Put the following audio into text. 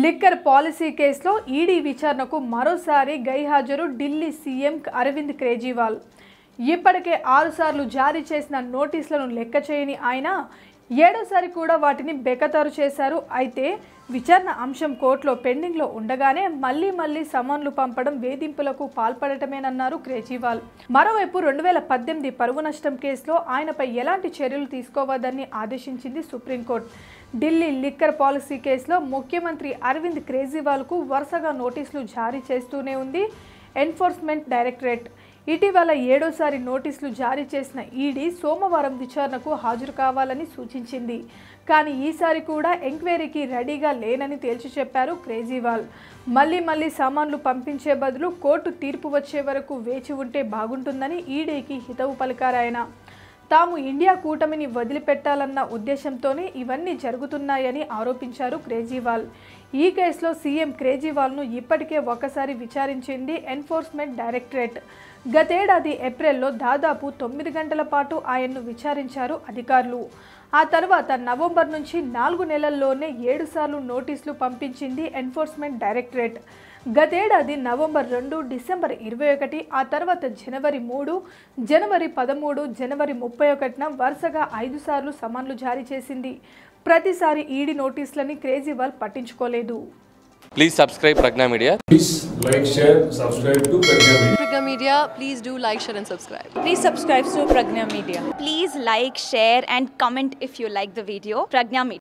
Liquor policy కేసులో ED విచారణకు మరోసారి గైహాజరు ఢిల్లీ సీఎం అరవింద్ కేజ్రీవాల్. ఇప్పటికే 6 సార్లు జారీ చేసిన నోటీసులను లెక్క చేయని ఆయన 7వసారి కూడా వాటిని బేఖతారు చేశారు. అయితే విచారణ అంశం కోర్టులో పెండింగ్లో ఉండగానే మళ్లీ సమన్లు పంపడం వేధింపులకు పాల్పడటమేనన్నారు కేజ్రీవాల్. మరోవైపు 2018 పరువు నష్టం కేసులో ఆయనపై ఎలాంటి చర్యలు తీసుకోవద్దని ఆదేశించింది సుప్రీంకోర్టు. ఢిల్లీ లిక్కర్ పాలసీ కేసులో ముఖ్యమంత్రి అరవింద్ కేజ్రీవాల్కు వరుసగా నోటీసులు జారీ చేస్తూనే ఉంది ఎన్ఫోర్స్మెంట్ డైరెక్టరేట్. ఇటీవల 7వసారి నోటీసులు జారీ చేసిన ఈడీ సోమవారం విచారణకు హాజరు కావాలని సూచించింది. కానీ ఈసారి కూడా ఎంక్వైరీకి రెడీగా లేనని తేల్చి చెప్పారు కేజ్రీవాల్. మళ్లీ సామాన్లు పంపించే బదులు కోర్టు తీర్పు వచ్చే వరకు వేచి ఉంటే బాగుంటుందని ఈడీకి హితవు పలికారాయన. తాము ఇండియా కూటమిని వదిలిపెట్టాలన్న ఉద్దేశంతోనే ఇవన్నీ జరుగుతున్నాయని ఆరోపించారు కేజ్రీవాల్. ఈ కేసులో సీఎం కేజ్రీవాల్ను ఇప్పటికే ఒకసారి విచారించింది ఎన్ఫోర్స్మెంట్ డైరెక్టరేట్. గతేడాది ఏప్రిల్లో దాదాపు 9 గంటల పాటు ఆయన్ను విచారించారు అధికారులు. ఆ తర్వాత నవంబర్ నుంచి 4 నెలల్లోనే 7 సార్లు నోటీసులు పంపించింది ఎన్ఫోర్స్మెంట్ డైరెక్టరేట్. గతేడాది నవంబర్ 2, డిసెంబర్ 21, ఆ తర్వాత జనవరి 3, జనవరి 13, జనవరి 31న వరుసగా 5 సార్లు సమన్లు జారీ చేసింది. ప్రతిసారి ఈడీ నోటీసులని కేజ్రీవాల్ పట్టించుకోలేదు. Please subscribe Pragna Media. Please like, share, subscribe to Pragna Media. Pragna Media, please do like, share and subscribe. Please subscribe to Pragna Media. Please like, share and comment if you like the video. Pragna Media.